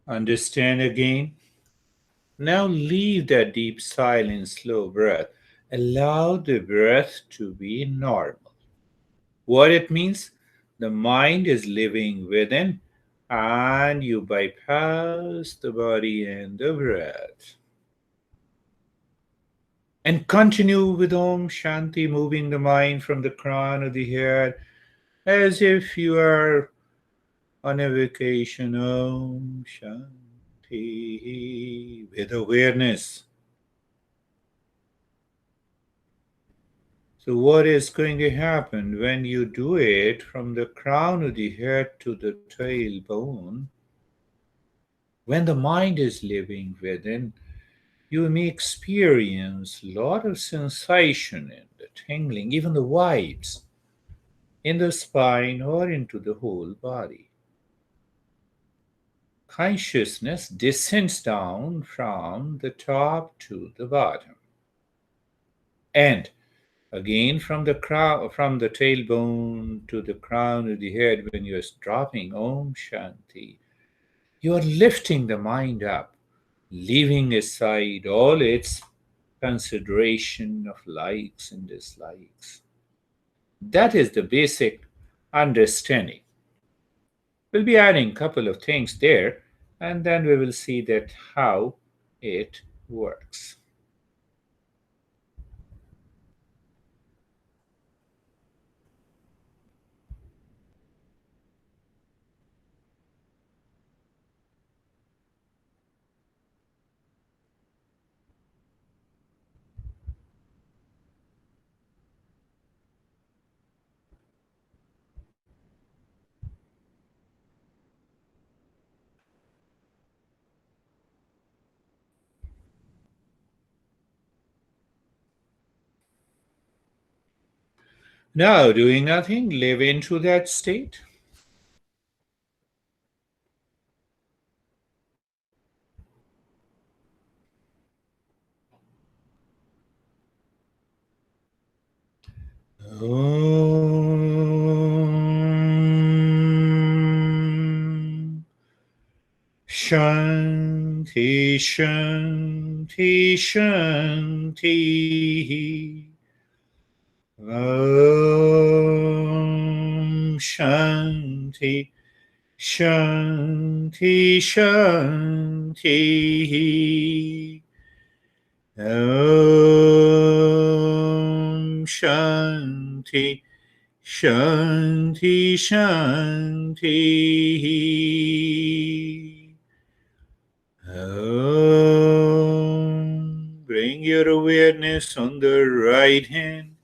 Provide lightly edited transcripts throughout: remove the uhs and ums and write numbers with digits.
Understand again. Now leave that deep silent slow breath. Allow the breath to be normal. What it means? The mind is living within and you bypass the body and the breath. And continue with Om Shanti, moving the mind from the crown of the head as if you are on a vacation. Om Shanti with awareness. So, what is going to happen when you do it from the crown of the head to the tailbone? When the mind is living within, you may experience a lot of sensation in the tingling, even the vibes in the spine or into the whole body. Consciousness descends down from the top to the bottom. And again, from the from the tailbone to the crown of the head, when you are dropping Om Shanti, you are lifting the mind up, leaving aside all its consideration of likes and dislikes. That is the basic understanding. We'll be adding a couple of things there, and then we will see that how it works. Now, doing nothing, live into that state. Om Shanti Shanti Shanti. Om Shanti Shanti Shanti. Om Shanti Shanti Shanti. Om. Bring your awareness on the right hand,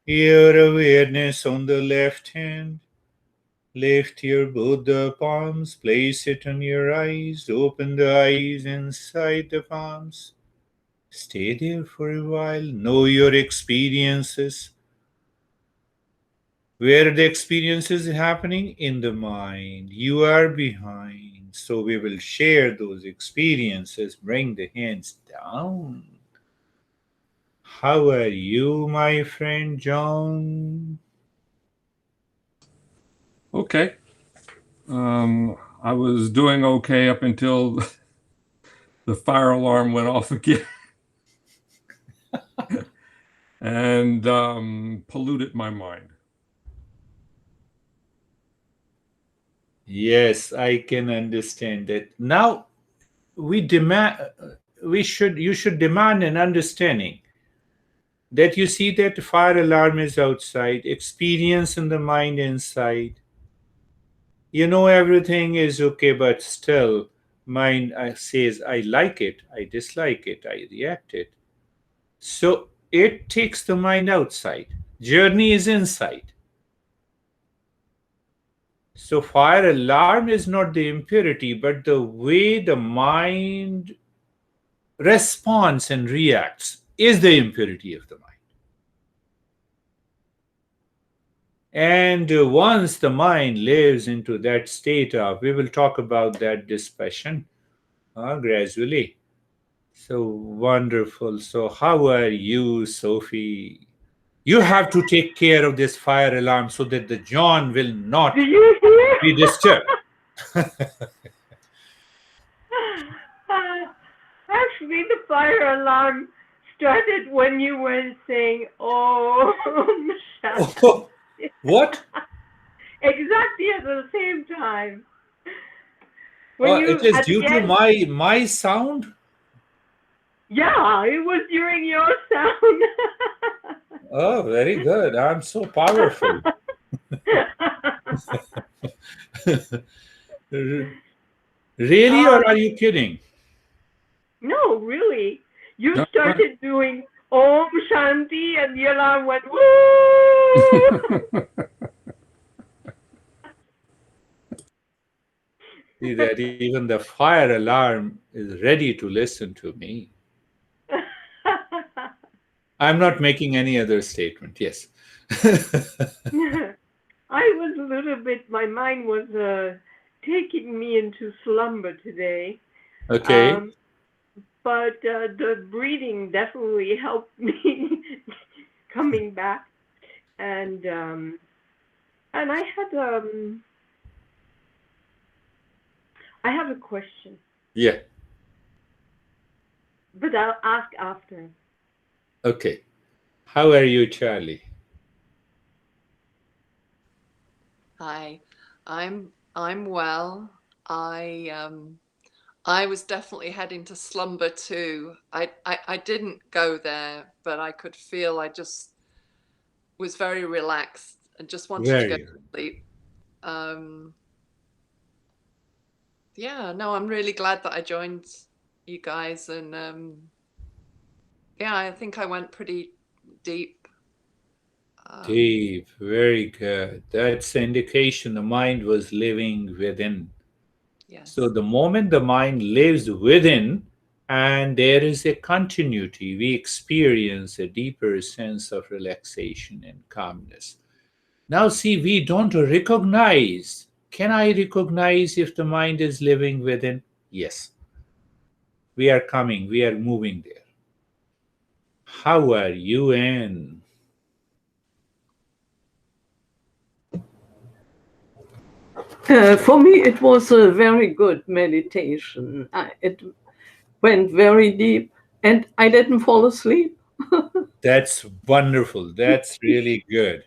your awareness on the left hand. Lift your both the palms, place it on your eyes, open the eyes inside the palms. Stay there for a while, know your experiences. Where the experience is happening? In the mind. You are behind. So we will share those experiences. Bring the hands down. How are you, my friend John? Okay. I was doing okay up until the fire alarm went off again and polluted my mind. Yes, I can understand that. Now we demand you should demand an understanding that you see that fire alarm is outside, experience in the mind inside. You know everything is okay, but still mind says I like it, I dislike it, I react it. So it takes the mind outside. Journey is inside. So fire alarm is not the impurity, but the way the mind responds and reacts is the impurity of the mind. And once the mind lives into that state of, we will talk about that discussion gradually. So wonderful. So, how are you, Sophie? You have to take care of this fire alarm so that the John will not Do you hear? be disturbed. Actually, the fire alarm started when you were saying, "Oh, Oh, Shanti." what? Exactly at the same time. When It you, is at due the to end, my sound. yeah, it was during your sound. Oh, very good. I'm so powerful. R- Really, or um, are you kidding? no, really. You That's right. started doing Om Shanti and the alarm went woo. See that even the fire alarm is ready to listen to me. I'm not making any other statement. Yes. I was a little bit, my mind was taking me into slumber today. Okay. Um, but the breathing definitely helped me coming back. And um, and I have a question, Yeah. but I'll ask after. Okay. How are you, Charlie? Hi, I'm well. I I was definitely heading to slumber too. I didn't go there, but I could feel I just was very relaxed and just wanted to go to Very. sleep. Um, yeah, no, I'm really glad that I joined you guys, and yeah, I think I went pretty deep. Um, Deep. Very good. That's an indication the mind was living within. So yes. the moment the mind lives within and there is a continuity, we experience a deeper sense of relaxation and calmness. Now, see, we don't recognize. Can I recognize if the mind is living within? Yes, we are coming, we are moving there. How are you in? For me, it was a very good meditation. It went very deep, and I didn't fall asleep. That's wonderful. That's really good.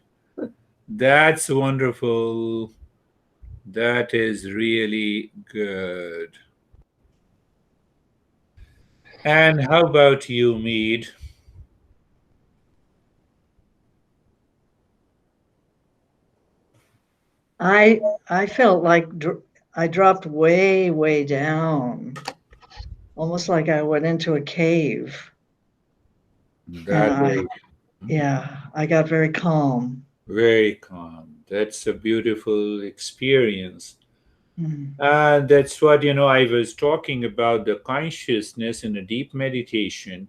That's wonderful. That is really good. And how about you, Mead? I felt like I dropped way down, almost like I went into a cave. And That is yeah, I got very calm. very calm. That's a beautiful experience. Mm. And that's what, I was talking about the consciousness in a deep meditation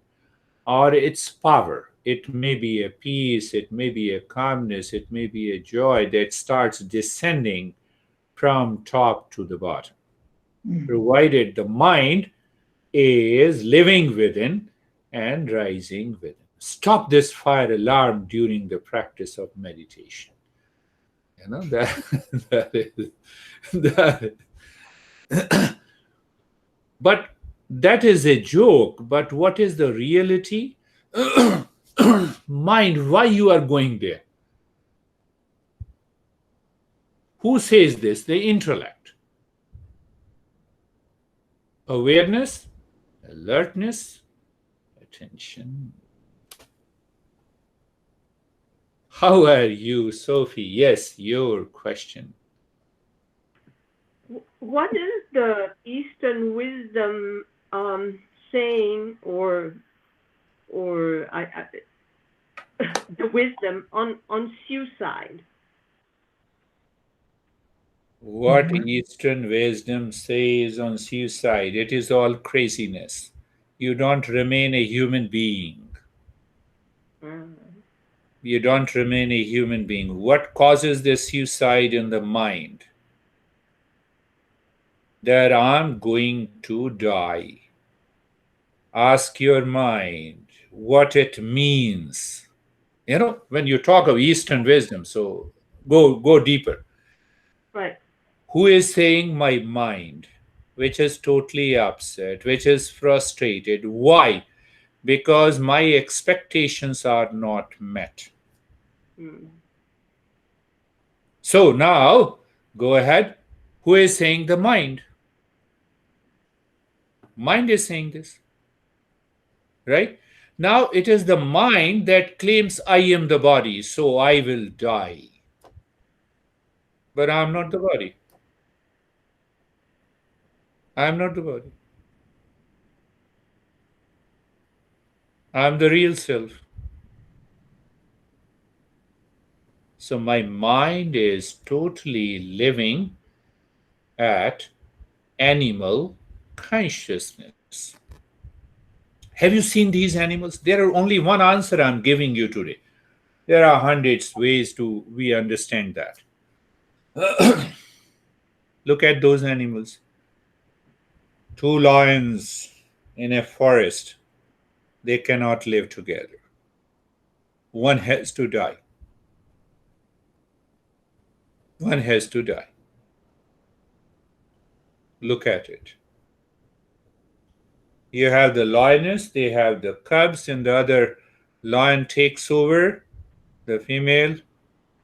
or its power. It may be a peace, it may be a calmness, it may be a joy that starts descending from top to the bottom, Mm. provided the mind is living within and rising within. Stop this fire alarm during the practice of meditation. That, that is that, but that is a joke. But what is the reality? Mind, why you are going there? Who says this? The intellect. Awareness, alertness, attention. How are you, Sophie? Yes, your question. What is the Eastern wisdom saying, or the wisdom on suicide? What Eastern wisdom says on suicide, it is all craziness. You don't remain a human being. Mm. You don't remain a human being. What causes the suicide in the mind? That I'm going to die. Ask your mind what it means. When you talk of Eastern wisdom, so go deeper. Right. Who is saying my mind? which is totally upset, which is frustrated. Why? Because my expectations are not met. So now, go ahead. Who is saying? The mind. Mind is saying this. Right? Now it is the mind that claims I am the body, so I will die. But I am not the body. I am not the body. I am the real self. So my mind is totally living at animal consciousness. Have you seen these animals? There are only one answer I'm giving you today. There are hundreds ways to we understand that. Look at those animals. Two lions in a forest. They cannot live together. One has to die. One has to die. Look at it. You have the lioness, they have the cubs, and the other lion takes over the female.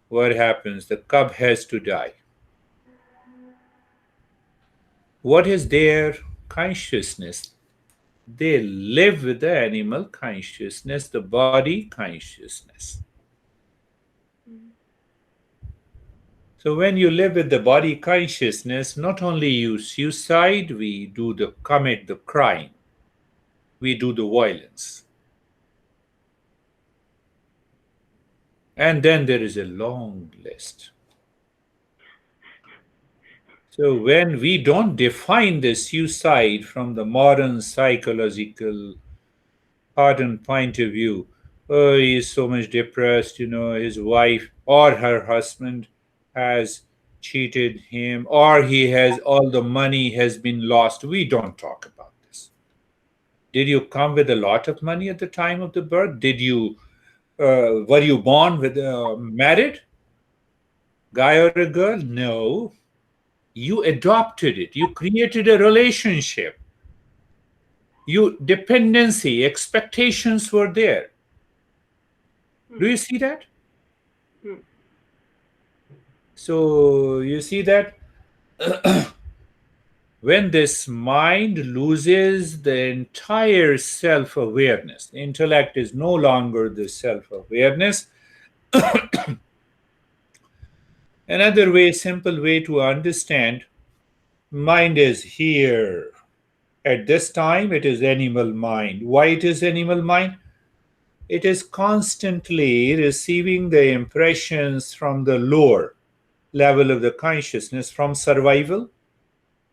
What happens? The cub has to die. What is their consciousness? They live with the animal consciousness, the body consciousness. So when you live with the body consciousness, not only you suicide, we do the commit the crime, we do the violence. And then there is a long list. So when we don't define the suicide from the modern psychological ardent point of view, oh, he is so much depressed, his wife or her husband has cheated him, or he has all the money has been lost. We don't talk about this. Did you come with a lot of money at the time of the birth? Were you born with married guy or a girl? No. You adopted it. You created a relationship. You dependency, expectations were there. Do you see that? So you see that when this mind loses the entire self-awareness, the intellect is no longer the self-awareness. Another way, simple way to understand, mind is here. At this time, it is animal mind. Why it is animal mind? It is constantly receiving the impressions from the lower level of the consciousness, from survival,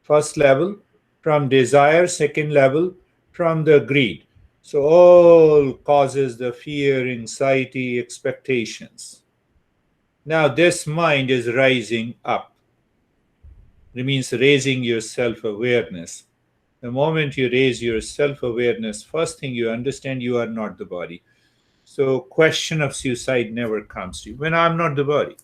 first level, from desire, second level, from the greed. So all causes the fear, anxiety, expectations. Now this mind is rising up. It means raising your self-awareness. The moment you raise your self-awareness, first thing you understand, you are not the body. So question of suicide never comes to you. When I'm not the body.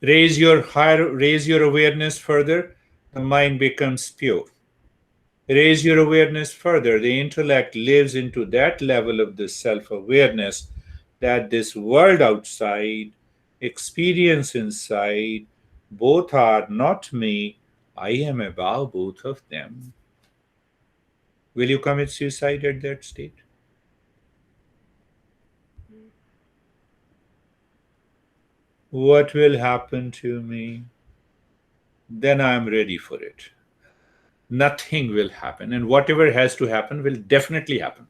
Raise your awareness further, the mind becomes pure. Raise your awareness further, the intellect lives into that level of the self-awareness that this world outside, experience inside, both are not me, I am above both of them. Will you commit suicide at that state? What will happen to me? Then I am ready for it. Nothing will happen, and whatever has to happen will definitely happen.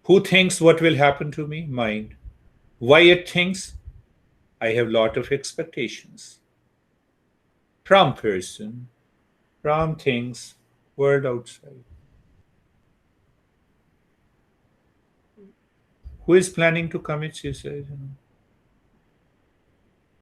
Who thinks what will happen to me? Mind. Why it thinks? I have lot of expectations from person, from things, world outside. Who is planning to commit suicide?